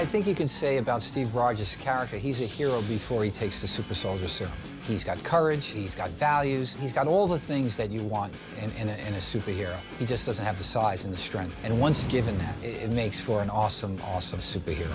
I think you can say about Steve Rogers' character, he's a hero before he takes the super soldier serum. He's got courage, he's got values, he's got all the things that you want in a superhero. He just doesn't have the size and the strength. And once given that, it makes for an awesome, awesome superhero.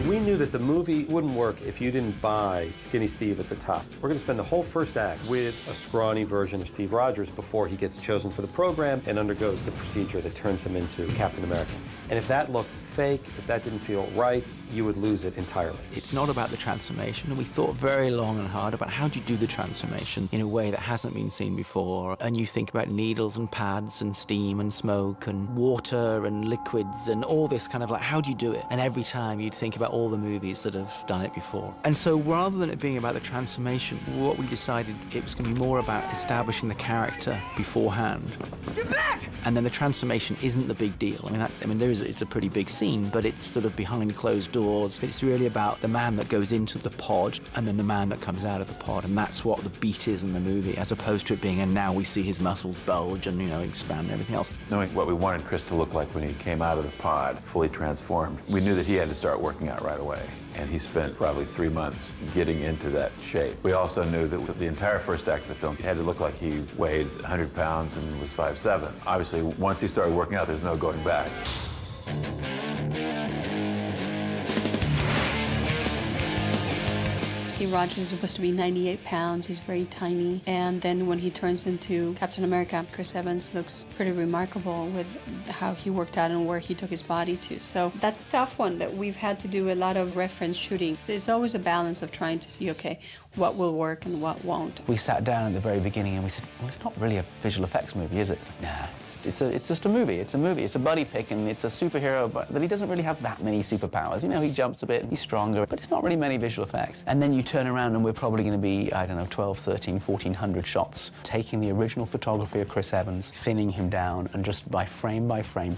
We knew that the movie wouldn't work if you didn't buy Skinny Steve at the top. We're going to spend the whole first act with a scrawny version of Steve Rogers before he gets chosen for the program and undergoes the procedure that turns him into Captain America. And if that looked fake, if that didn't feel right, you would lose it entirely. It's not about the transformation, and we thought very long and hard about how do you do the transformation in a way that hasn't been seen before. And you think about needles and pads and steam and smoke and water and liquids and all this kind of like, how do you do it? And every time you'd think about all the movies that have done it before. And so rather than it being about the transformation, what we decided it was going to be more about establishing the character beforehand. Get back! And then the transformation isn't the big deal. It's a pretty big scene, but it's sort of behind closed doors. It's really about the man that goes into the pod and then the man that comes out of the pod, and that's what the beat is in the movie, as opposed to it being, and now we see his muscles bulge and, expand and everything else. Knowing what we wanted Chris to look like when he came out of the pod, fully transformed, we knew that he had to start working out right away. And he spent probably 3 months getting into that shape. We also knew that for the entire first act of the film, he had to look like he weighed 100 pounds and was 5'7". Obviously, once he started working out, there's no going back. Steve Rogers is supposed to be 98 pounds. He's very tiny. And then when he turns into Captain America, Chris Evans looks pretty remarkable with how he worked out and where he took his body to. So that's a tough one that we've had to do a lot of reference shooting. It's always a balance of trying to see, okay, what will work and what won't. We sat down at the very beginning and we said, well, it's not really a visual effects movie, is it? Nah, it's just a movie. It's a movie. It's a buddy pick, and it's a superhero, but that he doesn't really have that many superpowers. He jumps a bit, he's stronger, but it's not really many visual effects. And then you turn around and we're probably going to be, I don't know, 12, 13, 1,400 shots, taking the original photography of Chris Evans, thinning him down, and just by frame,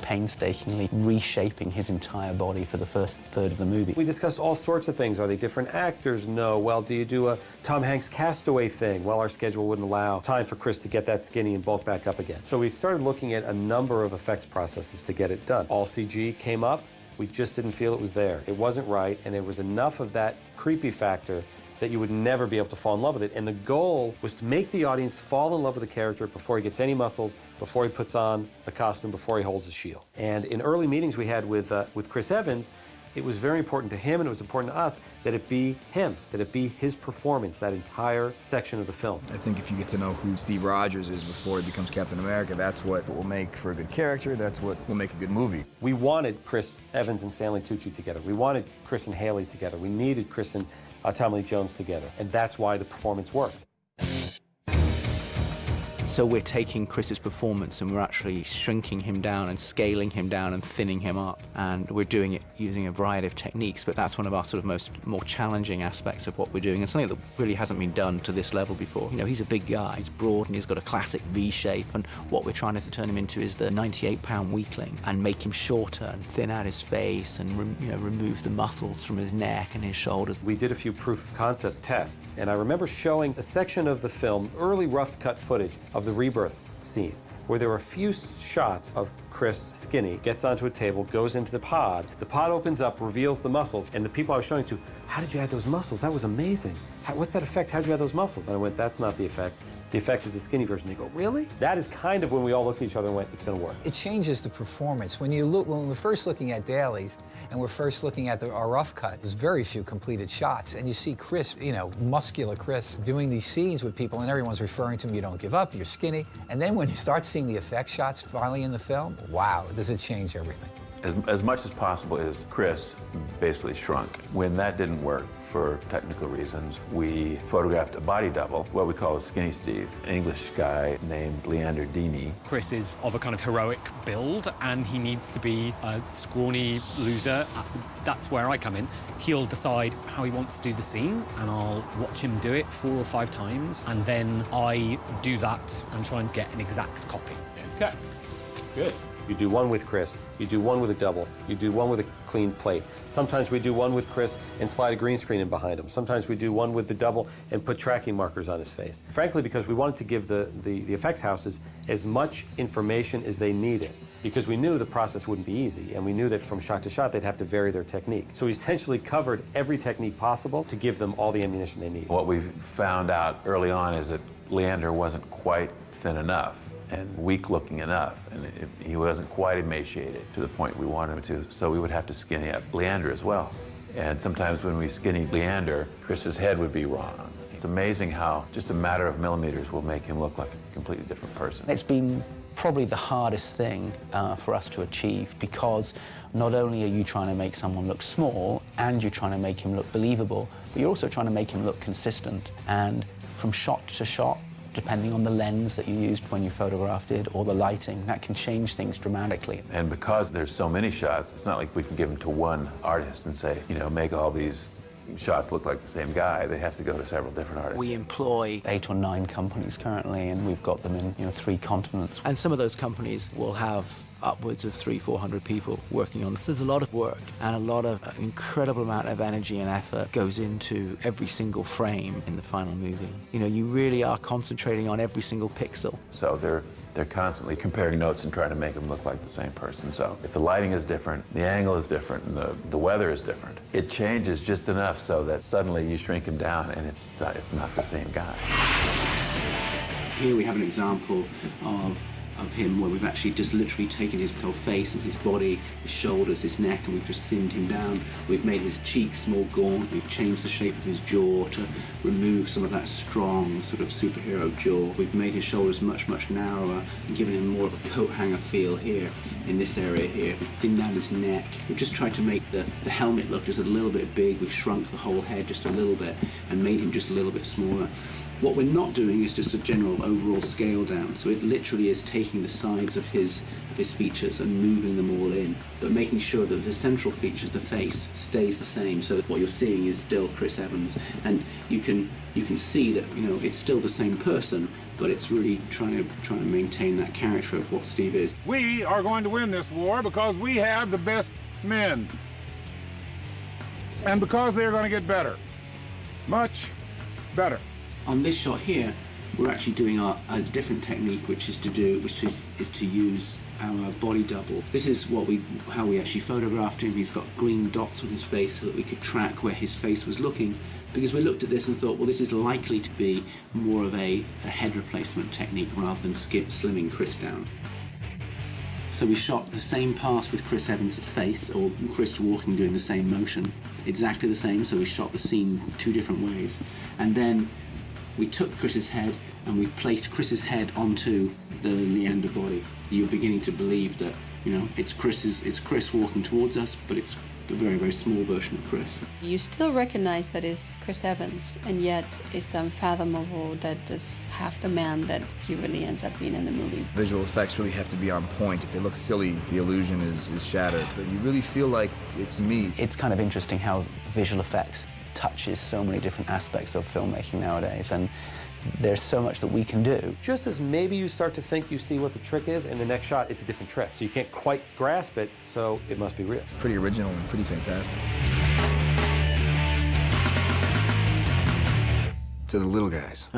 painstakingly reshaping his entire body for the first third of the movie. We discussed all sorts of things. Are they different actors? No. Well, do you do a Tom Hanks Castaway thing? Well, our schedule wouldn't allow time for Chris to get that skinny and bulk back up again. So we started looking at a number of effects processes to get it done. All CG came up. We just didn't feel it was there. It wasn't right, and there was enough of that creepy factor that you would never be able to fall in love with it. And the goal was to make the audience fall in love with the character before he gets any muscles, before he puts on a costume, before he holds a shield. And in early meetings we had with Chris Evans, it was very important to him and it was important to us that it be him, that it be his performance, that entire section of the film. I think if you get to know who Steve Rogers is before he becomes Captain America, that's what will make for a good character, that's what will make a good movie. We wanted Chris Evans and Stanley Tucci together. We wanted Chris and Hayley together. We needed Chris and Tommy Lee Jones together, and that's why the performance works. So we're taking Chris's performance and we're actually shrinking him down and scaling him down and thinning him up. And we're doing it using a variety of techniques, but that's one of our sort of more challenging aspects of what we're doing, and something that really hasn't been done to this level before. He's a big guy, he's broad, and he's got a classic V shape, and what we're trying to turn him into is the 98-pound weakling and make him shorter and thin out his face and remove the muscles from his neck and his shoulders. We did a few proof of concept tests, and I remember showing a section of the film, early rough cut footage of the rebirth scene, where there were a few shots of Chris skinny, gets onto a table, goes into the pod opens up, reveals the muscles, and the people I was showing to, how did you add those muscles? That was amazing. What's that effect? How'd you add those muscles? And I went, that's not the effect. The effect is the skinny version. They go, really? That is kind of when we all looked at each other and went, it's going to work. It changes the performance. When we're first looking at dailies and we're first looking at our rough cut, there's very few completed shots, and you see Chris, muscular Chris, doing these scenes with people, and everyone's referring to him, you don't give up, you're skinny. And then when you start seeing the effect shots finally in the film, wow, does it change everything. As much as possible is Chris basically shrunk. When that didn't work, for technical reasons, we photographed a body double, what we call a skinny Steve, an English guy named Leander Deeney. Chris is of a kind of heroic build, and he needs to be a scrawny loser. That's where I come in. He'll decide how he wants to do the scene, and I'll watch him do it 4 or 5 times, and then I do that and try and get an exact copy. Okay, good. You do one with Chris, you do one with a double, you do one with a clean plate. Sometimes we do one with Chris and slide a green screen in behind him. Sometimes we do one with the double and put tracking markers on his face. Frankly, because we wanted to give the effects houses as much information as they needed. because we knew the process wouldn't be easy, and we knew that from shot to shot they'd have to vary their technique. So we essentially covered every technique possible to give them all the ammunition they need. What we found out early on is that Leander wasn't quite thin enough and weak-looking enough, and he wasn't quite emaciated to the point we wanted him to, so we would have to skinny up Leander as well. And sometimes when we skinny Leander, Chris's head would be wrong. It's amazing how just a matter of millimeters will make him look like a completely different person. It's been probably the hardest thing for us to achieve, because not only are you trying to make someone look small and you're trying to make him look believable, but you're also trying to make him look consistent. And from shot to shot, depending on the lens that you used when you photographed it or the lighting, that can change things dramatically. And because there's so many shots, it's not like we can give them to one artist and say, you know, make all these shots look like the same guy. They have to go to several different artists. We employ 8 or 9 companies currently, and we've got them in 3 continents. And some of those companies will have upwards of 300-400 people working on this. There's a lot of work and a lot of an incredible amount of energy and effort goes into every single frame in the final movie. You know, you really are concentrating on every single pixel. So they're constantly comparing notes and trying to make them look like the same person. So if the lighting is different, the angle is different, and the weather is different, it changes just enough so that suddenly you shrink him down and it's not the same guy. Here we have an example of him where we've actually just literally taken his whole face and his body, his shoulders, his neck, and we've just thinned him down. We've made his cheeks more gaunt. We've changed the shape of his jaw to remove some of that strong sort of superhero jaw. We've made his shoulders much, much narrower and given him more of a coat hanger feel here in this area here. We've thinned down his neck. We've just tried to make the helmet look just a little bit big. We've shrunk the whole head just a little bit and made him just a little bit smaller. What we're not doing is just a general overall scale down, so it literally is taking the sides of his features and moving them all in, but making sure that the central features, the face, stays the same, so that what you're seeing is still Chris Evans, and you can see that, you know, it's still the same person, but it's really trying to maintain that character of what Steve is. We are going to win this war because we have the best men, and because they are going to get better, much better. On this shot here, we're actually doing a different technique, which is to use our body double. This is how we actually photographed him. He's got green dots on his face so that we could track where his face was looking, because we looked at this and thought, well, this is likely to be more of a head replacement technique rather than slimming Chris down. So we shot the same pass with Chris Evans' face, or Chris walking doing the same motion, exactly the same, so we shot the scene 2 different ways. And then we took Chris's head and we placed Chris's head onto the Leander body. You're beginning to believe that, you know, it's Chris walking towards us, but it's a very, very small version of Chris. You still recognize that it's Chris Evans, and yet it's unfathomable that is half the man that he really ends up being in the movie. Visual effects really have to be on point. If they look silly, the illusion is shattered. But you really feel like it's me. It's kind of interesting how visual effects touches so many different aspects of filmmaking nowadays, and there's so much that we can do. Just as maybe you start to think you see what the trick is, in the next shot it's a different trick. So you can't quite grasp it, so it must be real. It's pretty original and pretty fantastic. To the little guys.